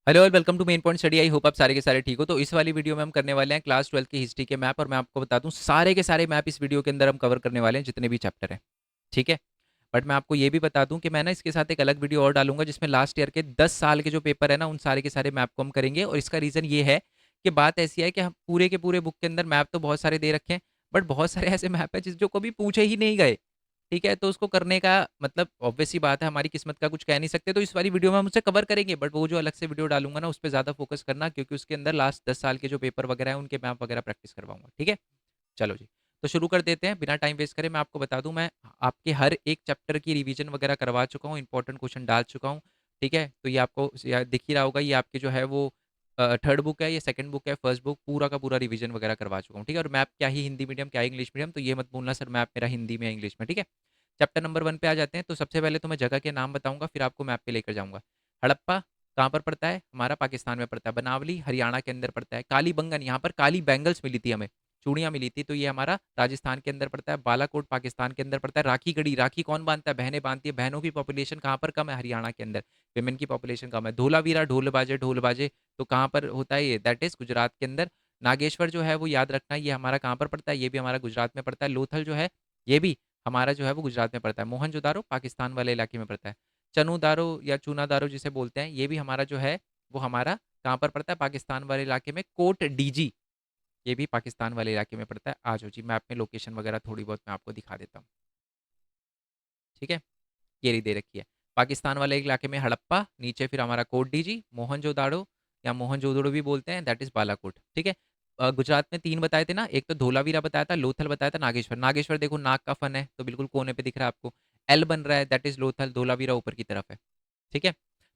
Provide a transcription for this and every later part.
Hello और welcome to main point study. I hope आप सारे के सारे ठीक हो। तो इस वाली वीडियो में हम करने वाले हैं क्लास 12 की हिस्ट्री के मैप, और मैं आपको बता दूं सारे के सारे मैप इस वीडियो के अंदर हम कवर करने वाले हैं, जितने भी चैप्टर हैं। ठीक है। बट मैं आपको ये भी बता दूं कि मैं ना इसके साथ एक अलग वीडियो और डालूंगा, जिसमें लास्ट ईयर के 10 साल के जो पेपर है ना, उन सारे के सारे मैप को हम करेंगे। और इसका रीज़न ये है कि बात ऐसी है कि हम पूरे के पूरे बुक के अंदर मैप तो बहुत सारे दे रखे हैं, बट बहुत सारे ऐसे मैप है जिस जो कभी पूछे ही नहीं गए। ठीक है, तो उसको करने का मतलब ऑब्वियस सी बात है, हमारी किस्मत का कुछ कह नहीं सकते। तो इस वाली वीडियो में हम उसे कवर करेंगे, बट वो जो अलग से वीडियो डालूंगा ना, उस पर ज़्यादा फोकस करना, क्योंकि उसके अंदर लास्ट 10 साल के जो पेपर वगैरह हैं उनके मैप वगैरह प्रैक्टिस करवाऊंगा। ठीक है, चलो जी। तो शुरू कर देते हैं बिना टाइम वेस्ट करे। मैं आपको बता दूं, मैं आपके हर एक चैप्टर की रिवीजन वगैरह करवा चुका हूँ, इंपॉर्टेंट क्वेश्चन डाल चुका हूँ। ठीक है, तो ये आपको दिख ही रहा होगा, ये आपके जो है वो थर्ड बुक है, ये सेकंड बुक है, फर्स्ट बुक पूरा का पूरा रिवीजन वगैरह करवा चुका हूँ। ठीक है, और मैप क्या ही हिंदी मीडियम क्या इंग्लिश मीडियम, तो ये मत बोलना सर मैप मेरा हिंदी में इंग्लिश में। ठीक है, चैप्टर नंबर 1 पे आ जाते हैं। तो सबसे पहले तो मैं जगह के नाम बताऊंगा, फिर आपको मैप पे लेकर जाऊंगा। हड़प्पा कहाँ पर पड़ता है? हमारा पाकिस्तान में पड़ता है। बनावली हरियाणा के अंदर पड़ता है। कालीबंगन, यहाँ पर काली बैंगल्स मिली थी हमें, चूड़ियाँ मिली थी, तो ये हमारा राजस्थान के अंदर पड़ता है। बालाकोट पाकिस्तान के अंदर पड़ता है। राखी गढ़ी, राखी कौन बांधता है? बहनें बांधती है। बहनों की पॉपुलेशन कहाँ पर कम है? हरियाणा के अंदर। विमेन की पॉपुलेशन कम है। धोलावीरा ढोल बाजे तो कहाँ पर होता है? ये दैट इज गुजरात के अंदर। नागेश्वर जो है वो याद रखना, ये हमारा कहाँ पर पड़ता है? ये भी हमारा गुजरात में पड़ता है। लोथल जो है ये भी हमारा जो है वो गुजरात में पड़ता है। मोहनजोदारो पाकिस्तान वाले इलाके में पड़ता है। चनूदारो या चूनादारो जिसे बोलते हैं, ये भी हमारा जो है वो हमारा कहाँ पर पड़ता है? पाकिस्तान वाले इलाके में। कोट डीजी, ये भी पाकिस्तान वाले इलाके में पड़ता है। आ जाओ जी, मैप में लोकेशन वगैरह थोड़ी बहुत मैं आपको दिखा देता हूँ। ठीक है, ये रही दे रखी है। पाकिस्तान वाले इलाके में हड़प्पा, नीचे फिर हमारा कोट डीजी, मोहनजोदाड़ो या मोहनजोदड़ो भी बोलते हैं, दैट इज बालाकोट। ठीक है। गुजरात में 3 बताए थे ना, एक तो धोलावीरा बताया था, लोथल बताया था, नागेश्वर। नागेश्वर देखो नाग का फन है, तो बिल्कुल कोने पे दिख रहा है आपको। एल बन रहा है, दैट इज लोथल। धोलावीरा ऊपर की तरफ है। ठीक है।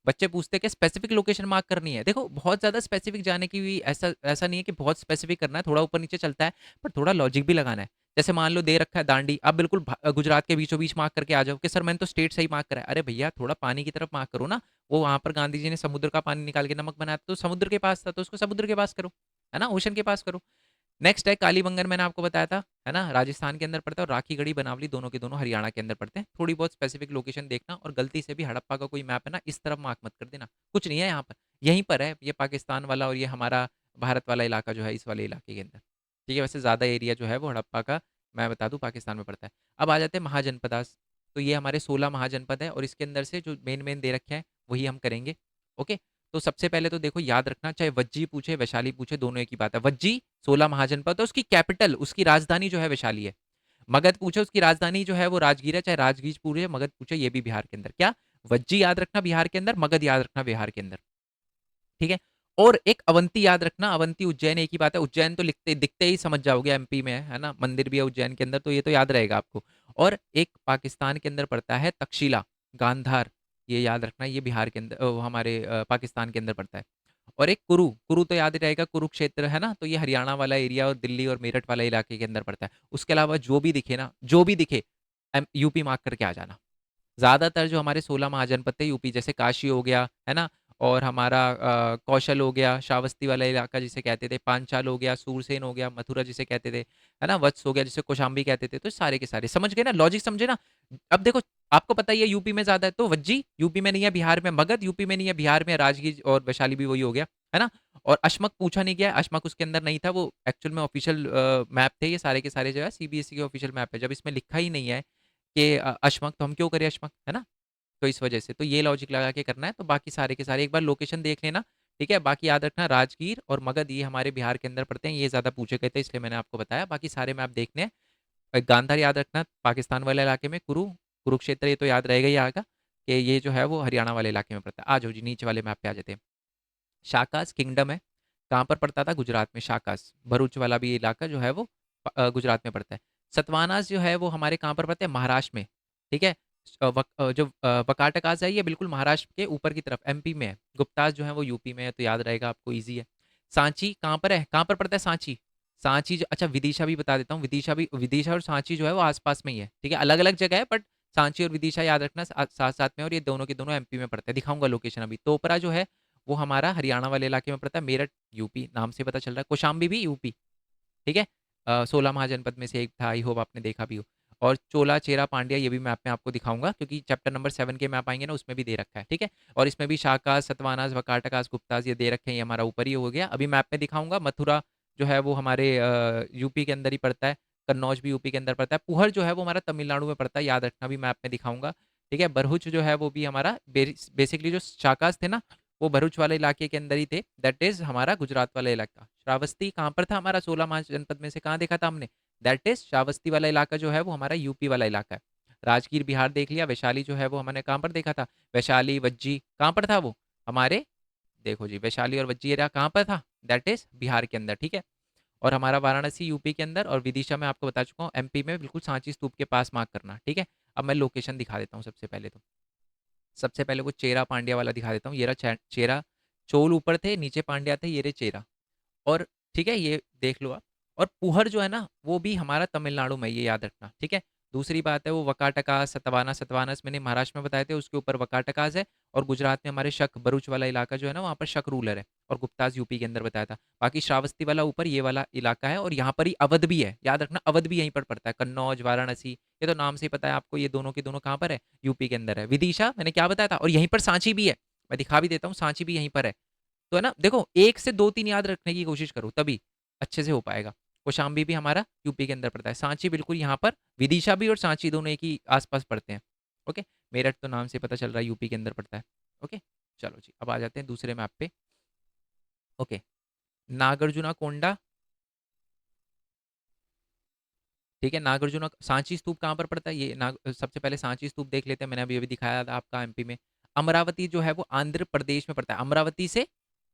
बच्चे पूछते हैं कि स्पेसिफिक लोकेशन मार्क करनी है। देखो बहुत ज्यादा स्पेसिफिक जाने की भी ऐसा ऐसा नहीं है कि बहुत स्पेसिफिक करना है, थोड़ा ऊपर नीचे चलता है, पर थोड़ा लॉजिक भी लगाना है। जैसे मान लो दे रखा है दांडी, आप बिल्कुल गुजरात के बीचों बीच मार्क करके आ जाओ कि सर मैंने तो स्टेट से ही मार्क करा है। अरे भैया थोड़ा पानी की तरफ मार्क करो ना। वो वहां पर गांधी जी ने समुद्र का पानी निकाल के नमक बनाया था, तो समुद्र के पास था, तो उसको समुद्र के पास करो, है ना, ओशन के पास करो। नेक्स्ट है कालीबंगन, मैंने आपको बताया था, है ना, राजस्थान के अंदर पड़ता है। और राखी गढ़ी बनावली दोनों के दोनों हरियाणा के अंदर पड़ते हैं। थोड़ी बहुत स्पेसिफिक लोकेशन देखना, और गलती से भी हड़प्पा का कोई मैप है ना, इस तरफ मार्क मत कर देना, कुछ नहीं है यहाँ पर। यहीं पर है ये पाकिस्तान वाला, और ये हमारा भारत वाला इलाका जो है इस वाले इलाके के अंदर। ठीक है, वैसे ज़्यादा एरिया जो है वो हड़प्पा का मैं बता दूं पाकिस्तान में पड़ता है। अब आ जाते हैं महाजनपदास। तो ये हमारे 16 महाजनपद है, और इसके अंदर से जो मेन मेन दे रखे हैं वही हम करेंगे। ओके। तो सबसे पहले तो देखो याद रखना, चाहे वज्जी पूछे वैशाली पूछे, दोनों एक ही बात है। वज्जी 16 महाजनपद है, उसकी कैपिटल उसकी राजधानी जो है वैशाली है। मगध पूछे उसकी राजधानी जो है वो राजगीर है, चाहे राजगीर पूछे मगध पूछे, ये भी बिहार के अंदर। क्या? वज्जी याद रखना बिहार के अंदर, मगध याद रखना बिहार के अंदर। ठीक है। और एक अवंती याद रखना, अवंती उज्जैन एक ही बात है। उज्जैन तो लिखते दिखते ही समझ जाओगे एमपी में है ना, मंदिर भी है उज्जैन के अंदर, तो ये तो याद रहेगा आपको। और एक पाकिस्तान के अंदर पड़ता है तक्षशिला, गांधार, ये याद रखना, ये बिहार के अंदर हमारे पाकिस्तान के अंदर पड़ता है। और एक कुरु, कुरु तो याद ही रहेगा, कुरुक्षेत्र है ना, तो ये हरियाणा वाला एरिया और दिल्ली और मेरठ वाला इलाके के अंदर पड़ता है। उसके अलावा जो भी दिखे ना, जो भी दिखे यूपी मार्क करके आ जाना। ज़्यादातर जो हमारे 16 महाजनपद थे यूपी, जैसे काशी हो गया, है ना, और हमारा कौशल हो गया, श्रावस्ती वाला इलाका जिसे कहते थे, पांचाल हो गया, सूरसेन हो गया, मथुरा जिसे कहते थे, है ना, वत्स हो गया जिसे कौशाम्बी कहते थे। तो सारे के सारे समझ गए ना, लॉजिक समझे ना। अब देखो आपको पता ही है यूपी में ज्यादा है, तो वज्जी यूपी में नहीं है, बिहार में। मगध यूपी में नहीं है, बिहार में। राजगीर और वैशाली भी वही हो गया, है ना। और अशमक पूछा नहीं गया, अशमक उसके अंदर नहीं था, वो एक्चुअल में ऑफिशियल मैप थे ये सारे के सारे, जो है सीबीएसई के ऑफिशियल मैप है। जब इसमें लिखा ही नहीं है कि अशमक, तो हम क्यों करें अशमक, है ना। तो इस वजह से तो ये लॉजिक लगा के करना है। तो बाकी सारे के सारे एक बार लोकेशन देख लेना। ठीक है, बाकी याद रखना राजगीर और मगध ये हमारे बिहार के अंदर पड़ते हैं, ये ज्यादा पूछे गए थे इसलिए मैंने आपको बताया। बाकी सारे मैप देखने हैं। गांधार याद रखना पाकिस्तान वाले इलाके में। कुरुक्षेत्र ये तो याद रहेगा ही आगा कि ये जो है वो हरियाणा वाले इलाके में पड़ता है। आ जाओ जी, नीचे वाले मैप पे आ जाते हैं। शाकास किंगडम है, कहाँ पर पड़ता था? गुजरात में। शाकास भरूच वाला भी इलाका जो है वो गुजरात में पड़ता है। सतवानास जो है वो हमारे कहाँ पर पड़ते हैं? महाराष्ट्र में। ठीक है। जो वकाटकास है ये बिल्कुल महाराष्ट्र के ऊपर की तरफ एमपी में है। गुप्तास जो है वो यूपी में है, तो याद रहेगा आपको, ईजी है। सांची कहाँ पर है? कहाँ पर पड़ता है सांची? सांची अच्छा विदिशा भी बता देता हूँ, विदिशा और सांची जो है वो आसपास में ही है। ठीक है, अलग अलग जगह है, बट सांची और विदिशा याद रखना साथ साथ में, और ये दोनों के दोनों एमपी में पड़ते हैं। दिखाऊंगा लोकेशन अभी। तोपरा जो है वो हमारा हरियाणा वाले इलाके में पड़ता है। मेरठ यूपी, नाम से पता चल रहा है। कौशाम्बी भी यूपी। ठीक है। 16 महाजनपद में से एक था, आई होप आपने देखा भी हो। और चोला, चेरा, पांड्या ये भी मैप में आपको दिखाऊँगा, क्योंकि चैप्टर नंबर 7 के मैप आएँगे ना, उसमें भी दे रखा है, ठीक है? और इसमें भी शाका, सतवाहनास, वाकाटकास, गुप्तास ये दे रखे हैं, ये हमारा ऊपर ही हो गया। अभी मैप में दिखाऊँगा। मथुरा जो है वो हमारे यूपी के अंदर ही पड़ता है, कन्नौज भी यूपी के अंदर पड़ता है, पुहर जो है वो हमारा तमिलनाडु में पड़ता है, याद रखना, भी मैप में दिखाऊँगा, ठीक है? भरूच जो है वो भी हमारा बेसिकली जो शाकास थे ना, वो भरूच वाले इलाके के अंदर ही थे, दैट इज़ हमारा गुजरात वाला इलाका। श्रावस्ती कहाँ पर था हमारा? 16 महाजनपद में से कहाँ देखा था हमने? दैट इज़ श्रावस्ती वाला इलाका जो है वो हमारा यूपी वाला इलाका है। राजगीर बिहार देख लिया, वैशाली जो है वो हमने कहाँ पर देखा था? वैशाली, वज्जी कहाँ पर था वो? हमारे देखो जी, वैशाली और वज्जी एरिया कहाँ पर था? दैट इज़ बिहार के अंदर, ठीक है? और हमारा वाराणसी यूपी के अंदर, और विदिशा मैं आपको बता चुका हूँ एमपी में, बिल्कुल सांची स्तूप के पास मार्क करना, ठीक है? अब मैं लोकेशन दिखा देता हूँ सबसे पहले तो। सबसे पहले वो चेरा पांड्या वाला दिखा देता हूँ। ये रहा चेरा, चोल ऊपर थे, नीचे पांड्या थे, ये रहे चेरा। और ठीक है, ये देख लो आप। और पुहर जो है ना, वो भी हमारा तमिलनाडु में, ये याद रखना, ठीक है? दूसरी बात है वो वकाटकास, सतवाना, सतवानस मैंने महाराष्ट्र में बताए थे, उसके ऊपर वकाटकास है। और गुजरात में हमारे शक, भरूच वाला इलाका जो है ना, वहाँ पर शक रूलर है। और गुप्तास यूपी के अंदर बताया था। बाकी श्रावस्ती वाला ऊपर ये वाला इलाका है, और यहाँ पर ही अवध भी है, याद रखना, अवध भी यहीं पर पड़ता है। कन्नौज, वाराणसी, ये तो नाम से ही पता है आपको, ये दोनों के दोनों कहाँ पर है? यूपी के अंदर है। विदिशा मैंने क्या बताया था, और यहीं पर सांची भी है, मैं दिखा भी देता हूँ, सांची भी यहीं पर है। तो है ना, देखो, एक से दो तीन याद रखने की कोशिश करो, तभी अच्छे से हो पाएगा। कौशाम्बी भी हमारा यूपी के अंदर पड़ता है, सांची बिल्कुल यहाँ पर, विदिशा भी और सांची दोनों एक ही आसपास पड़ते हैं। ओके, मेरठ तो नाम से पता चल रहा है यूपी के अंदर पड़ता है। ओके, चलो जी, अब आ जाते हैं दूसरे मैप पे। ओके, नागार्जुना कोंडा, ठीक है? नागार्जुना सांची स्तूप कहाँ पर पड़ता है? ये नाग सबसे पहले सांची स्तूप देख लेते हैं, मैंने अभी अभी दिखाया था आपका एमपी में। अमरावती जो है वो आंध्र प्रदेश में पड़ता है।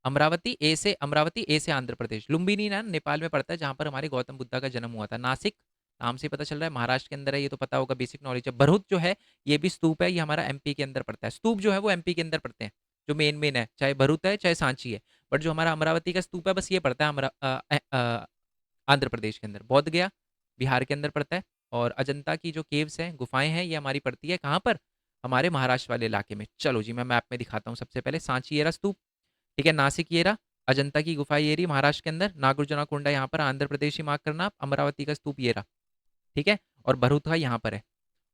अमरावती ए से आंध्र प्रदेश। लुम्बिनी ना नेपाल में पड़ता है, जहाँ पर हमारे गौतम बुद्धा का जन्म हुआ था। नासिक नाम से पता चल रहा है महाराष्ट्र के अंदर है, ये तो पता होगा, बेसिक नॉलेज है। भरूच जो है ये भी स्तूप है, ये हमारा एमपी के अंदर पड़ता है। स्तूप जो है वो एमपी के अंदर पड़ते हैं, जो मेन मेन है, चाहे भरूच है चाहे सांची है। बट जो हमारा अमरावती का स्तूप है, बस ये पड़ता है आंध्र प्रदेश के अंदर। बोध गया बिहार के अंदर पड़ता है। और अजंता की जो केव्स हैं, गुफाएं हैं, ये हमारी पड़ती है कहाँ पर? हमारे महाराष्ट्र वाले इलाके में। चलो जी, मैं मैप में दिखाता हूँ। सबसे पहले सांची येरा स्तूप, ठीक है? नासिक येरा, अजंता की गुफा ये रही महाराष्ट्र के अंदर, नागार्जुना कोंडा यहाँ पर आंध्र प्रदेश ही मार्क करना आप, अमरावती का स्तूप ये रहा, ठीक है? और भरूथा यहाँ पर है।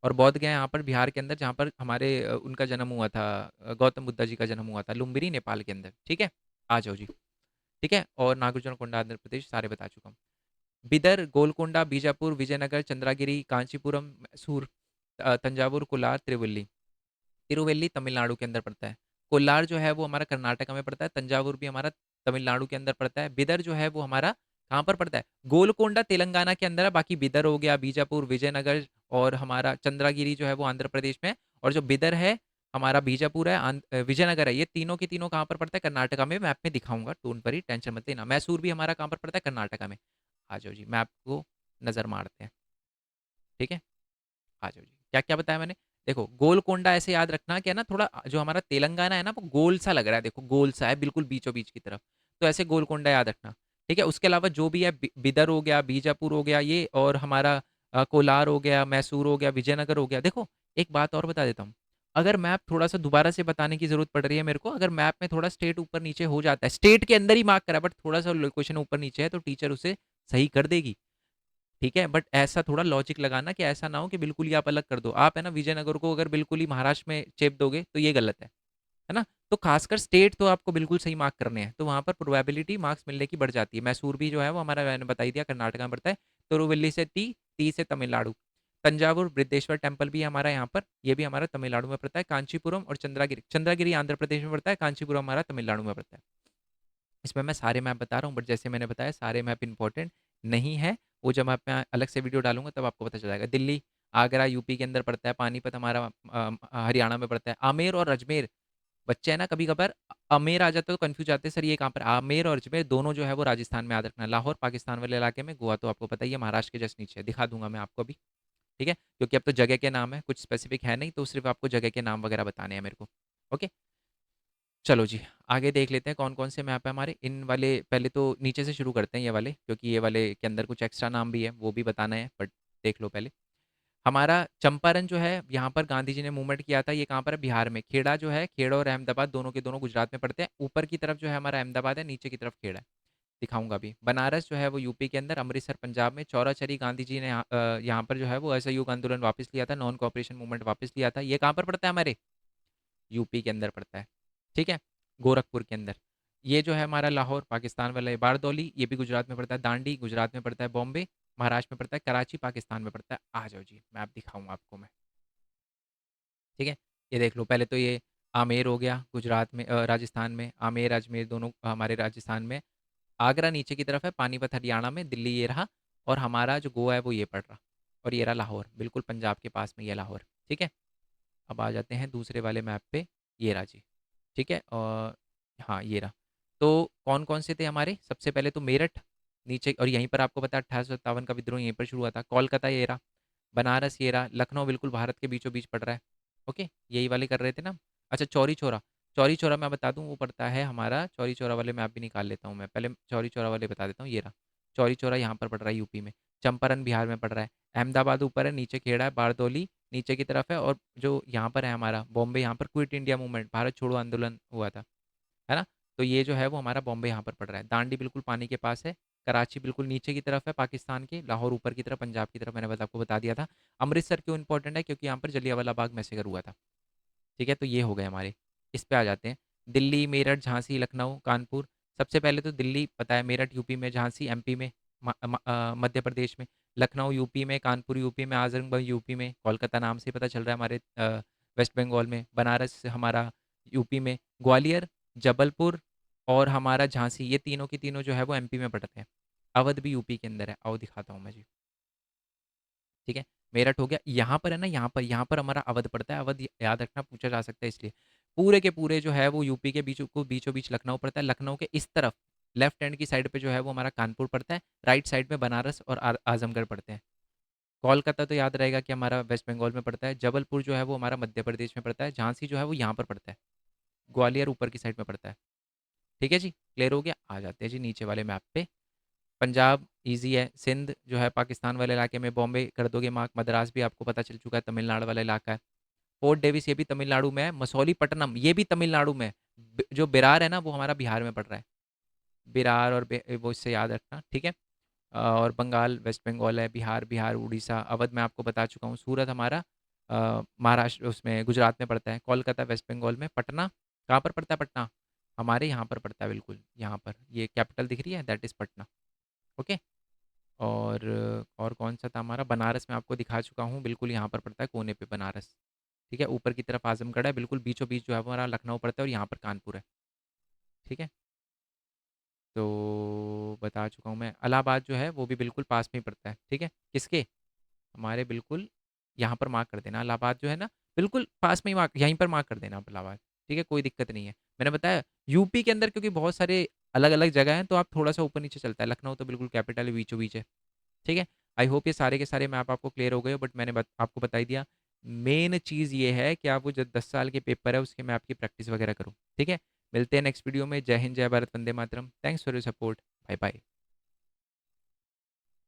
और बौद्ध गया यहाँ पर बिहार के अंदर, जहाँ पर हमारे उनका जन्म हुआ था, गौतम बुद्धा जी का जन्म हुआ था। लुम्बिनी नेपाल के अंदर, ठीक है? आ जाओ जी, ठीक है? और नागार्जुना कोंडा आंध्र प्रदेश, सारे बता चुका हूँ। बिदर, गोलकोंडा, बीजापुर, विजयनगर, चंद्रागिरी, कांचीपुरम, मैसूर, तंजावुर, कोलार, त्रिवल्ली। तिरुवेल्ली तमिलनाडु के अंदर पड़ता है। कोल्लार जो है वो हमारा कर्नाटका में पड़ता है। तंजावुर भी हमारा तमिलनाडु के अंदर पड़ता है। बिदर जो है वो हमारा कहाँ पर पड़ता है? गोलकोंडा तेलंगाना के अंदर है। बाकी बिदर हो गया, बीजापुर, विजयनगर, और हमारा चंद्रागिरी जो है वो आंध्र प्रदेश में है। और जो बिदर है हमारा, बीजापुर है, विजयनगर है, ये तीनों के तीनों कहाँ पर पड़ता है? कर्नाटका में। मैप में दिखाऊंगा, टोन पर ही टेंशन मत लेना। मैसूर भी हमारा कहाँ पर पड़ता है? कर्नाटका में। आ जाओ जी, मैप को नजर मारते हैं, ठीक है? आ जाओ जी, क्या क्या बताया मैंने? देखो, गोलकोंडा ऐसे याद रखना कि है ना, थोड़ा जो हमारा तेलंगाना है ना, वो गोल सा लग रहा है, देखो गोल सा है बिल्कुल बीचों बीच की तरफ। तो ऐसे गोलकोंडा याद रखना, ठीक है? उसके अलावा जो भी है, बिदर हो गया, बीजापुर हो गया ये, और हमारा कोलार हो गया, मैसूर हो गया, विजयनगर हो गया। देखो, एक बात और बता देता हूँ। अगर मैप थोड़ा सा दोबारा से बताने की जरूरत पड़ रही है मेरे को, अगर मैप में थोड़ा स्टेट ऊपर नीचे हो जाता है, स्टेट के अंदर ही मार्क करा बट थोड़ा सा लोकेशन ऊपर नीचे है, तो टीचर उसे सही कर देगी, ठीक है? बट ऐसा थोड़ा लॉजिक लगाना कि ऐसा ना हो कि बिल्कुल ही आप अलग कर दो। आप है ना विजयनगर को अगर बिल्कुल ही महाराष्ट्र में चेप दोगे तो ये गलत है ना? तो खासकर स्टेट तो आपको बिल्कुल सही मार्क करने हैं, तो वहां पर प्रोबेबिलिटी मार्क्स मिलने की बढ़ जाती है। मैसूर भी जो है वो हमारा, मैंने बता ही दिया, कर्नाटक में पड़ता है। तिरुवल्ली से टी से तमिलनाडु। तंजावुर बृद्धेश्वर टेम्पल भी हमारा यहाँ पर, ये भी हमारा तमिलनाडु में पड़ता है। कांचीपुरम और चंद्रागिरी, चंद्रागिरी आंध्र प्रदेश में पड़ता है, कांचीपुरम हमारा तमिलनाडु में पड़ता है। इसमें मैं सारे मैप बता रहा हूँ, बट जैसे मैंने बताया सारे मैप इंपॉर्टेंट नहीं है। वो जब मैं अलग से वीडियो डालूंगा तब आपको पता चल जाएगा। दिल्ली, आगरा यूपी के अंदर पड़ता है। पानीपत हमारा हरियाणा में पड़ता है। आमेर और अजमेर, बच्चे है ना कभी कभार आमेर आ जाते तो कंफ्यूज आते हैं, सर ये कहाँ पर? आमेर और अजमेर दोनों जो है वो राजस्थान में याद रखना है। लाहौर पाकिस्तान वाले इलाके में, गोवा तो आपको पता ही है महाराष्ट्र के जस्ट नीचे है। दिखा दूंगा मैं आपको अभी, ठीक है? क्योंकि अब तो जगह के नाम है, कुछ स्पेसिफिक है नहीं, तो सिर्फ आपको जगह के नाम वगैरह बताने हैं मेरे को। ओके, चलो जी, आगे देख लेते हैं कौन कौन से मैप है हमारे। इन वाले पहले तो नीचे से शुरू करते हैं, ये वाले, क्योंकि ये वाले के अंदर कुछ एक्स्ट्रा नाम भी है, वो भी बताना है, बट देख लो पहले। हमारा चंपारण जो है, यहाँ पर गांधी जी ने मूवमेंट किया था, ये कहाँ पर है? बिहार में। खेड़ा जो है, खेड़ा और अहमदाबाद दोनों के दोनों गुजरात में पड़ते हैं। ऊपर की तरफ जो है हमारा अहमदाबाद है, नीचे की तरफ खेड़ा है। दिखाऊँगा अभी। बनारस जो है वो यूपी के अंदर, अमृतसर पंजाब में, चौराचरी गांधी जी ने यहाँ पर जो है वो असहयोग आंदोलन वापस लिया था, नॉन कोऑपरेशन मूवमेंट वापस लिया था। ये कहाँ पर पड़ता है हमारे? यूपी के अंदर पड़ता है, ठीक है? गोरखपुर के अंदर। ये जो है हमारा लाहौर पाकिस्तान वाला है, बारदौली ये भी गुजरात में पड़ता है, दांडी गुजरात में पड़ता है, बॉम्बे महाराष्ट्र में पड़ता है, कराची पाकिस्तान में पड़ता है। आ जाओ जी, मैप दिखाऊँगा आपको मैं, ठीक है? ये देख लो, पहले तो ये आमेर हो गया गुजरात में, राजस्थान में, आमेर, अजमेर दोनों हमारे राजस्थान में। आगरा नीचे की तरफ है, पानीपत हरियाणा में, दिल्ली ये रहा, और हमारा जो गोवा है वो ये पड़ रहा, और ये रहा लाहौर, बिल्कुल पंजाब के पास में ये लाहौर, ठीक है? अब आ जाते हैं दूसरे वाले मैप पे, ये रहा जी, ठीक है? और हाँ, ये रहा। तो कौन-कौन से थे हमारे? सबसे पहले तो मेरठ नीचे, और यहीं पर आपको पता है 1857 का विद्रोह यहीं पर शुरू हुआ था। कोलकाता ये रहा, बनारस ये रहा, लखनऊ बिल्कुल भारत के बीचों-बीच पड़ रहा है। ओके, यही वाले कर रहे थे ना? अच्छा, चौरी चौरा, चौरी चौरा मैं बता दूँ वो पड़ता है हमारा, चौरी चौरा वाले मैप भी निकाल लेता हूँ मैं। पहले चौरी चौरा वाले बता देता हूँ, ये रहा। चौरी चौरा यहाँ पर पड़ रहा है यूपी में, चंपारण बिहार में पड़ रहा है, अहमदाबाद ऊपर है, नीचे खेड़ा है, बारदौली नीचे की तरफ है, और जो यहाँ पर है हमारा बॉम्बे, यहाँ पर क्विट इंडिया मूवमेंट, भारत छोड़ो आंदोलन हुआ था, है ना? तो ये जो है वो हमारा बॉम्बे यहाँ पर पड़ रहा है। दांडी बिल्कुल पानी के पास है, कराची बिल्कुल नीचे की तरफ है पाकिस्तान के, लाहौर ऊपर की तरफ पंजाब की तरफ, मैंने बस आपको बता दिया था। अमृतसर क्यों इंपॉर्टेंट है? क्योंकि यहाँ पर जलियांवाला बाग मैसेकर हुआ था, ठीक है? तो ये हो गए हमारे। इस पे आ जाते हैं, दिल्ली, मेरठ, झांसी, लखनऊ, कानपुर। सबसे पहले तो दिल्ली पता है, मेरठ यूपी में, झांसी एमपी में, मध्य प्रदेश में, लखनऊ यूपी में, कानपुर यूपी में, आजमगढ़ यूपी में, कोलकाता नाम से पता चल रहा है हमारे वेस्ट बंगाल में, बनारस हमारा यूपी में, ग्वालियर, जबलपुर और हमारा झांसी, ये तीनों की तीनों जो है वो एमपी में पड़ते हैं। अवध भी यूपी के अंदर है, आओ दिखाता हूँ मैं जी, ठीक है? मेरठ हो गया, यहाँ पर है ना, यहाँ पर हमारा अवध पड़ता है। अवध याद रखना, पूछा जा सकता है इसलिए। पूरे के पूरे जो है वो यूपी के बीचों बीच लखनऊ पड़ता है। लखनऊ के इस तरफ लेफ्ट हैंड की साइड पे जो है वो हमारा कानपुर पड़ता है, राइट साइड में बनारस और आजमगढ़ पड़ते हैं। कोलकाता तो याद रहेगा कि हमारा वेस्ट बंगाल में पड़ता है। जबलपुर जो है वो हमारा मध्य प्रदेश में पड़ता है। झांसी जो है वो यहाँ पर पड़ता है, ग्वालियर ऊपर की साइड में पड़ता है, ठीक है जी? क्लियर हो गया? आ जाते हैं जी नीचे वाले मैप पे। पंजाब ईज़ी है, सिंध जो है पाकिस्तान वाले इलाके में, बॉम्बे कर दोगे मार्क, मद्रास भी आपको पता चल चुका है, तमिलनाडु वाला इलाका है। फोर्ट डेविस ये भी तमिलनाडु में है, मसौलीपट्टनम ये भी तमिलनाडु में है। जो बिरार है ना वो हमारा बिहार में पड़ रहा है। बिरार और वो इससे याद रखना, ठीक है? और बंगाल वेस्ट बंगाल है, बिहार बिहार उड़ीसा, अवध मैं आपको बता चुका हूँ, सूरत हमारा महाराष्ट्र उसमें गुजरात में पड़ता है, कोलकाता वेस्ट बंगाल में, पटना कहाँ पर पड़ता है? पटना हमारे यहाँ पर पड़ता है, बिल्कुल यहाँ पर, ये कैपिटल दिख रही है, दैट इज़ पटना। ओके। और कौन सा था हमारा? बनारस मैं आपको दिखा चुका हूँ, बिल्कुल यहाँ पर पड़ता है कोने पे बनारस, ठीक है? ऊपर की तरफ आजमगढ़ है, बिल्कुल बीचों बीच जो है वो हमारा लखनऊ पड़ता है, और यहाँ पर कानपुर है, ठीक है? तो बता चुका हूँ मैं। इलाहाबाद जो है वो भी बिल्कुल पास में ही पड़ता है, ठीक है? किसके? हमारे बिल्कुल यहाँ पर मार्क कर देना, इलाहाबाद जो है ना बिल्कुल पास में ही मार्क, यहीं पर मार्क कर देना आप इलाहाबाद, ठीक है? कोई दिक्कत नहीं है। मैंने बताया यूपी के अंदर क्योंकि बहुत सारे अलग अलग जगह हैं, तो आप थोड़ा सा ऊपर नीचे चलता है। लखनऊ तो बिल्कुल कैपिटल है, बीचों बीच है, ठीक है? आई होप ये सारे के सारे मैप आपको क्लियर हो गए हो, बट मैंने आपको बता ही दिया। मेन चीज़ ये है कि आप वो जो 10 साल के पेपर है उसके मैप की प्रैक्टिस वगैरह करो, ठीक है? मिलते हैं नेक्स्ट वीडियो में। जय हिंद, जय भारत, वंदे मातरम। Thanks for your support. Bye bye.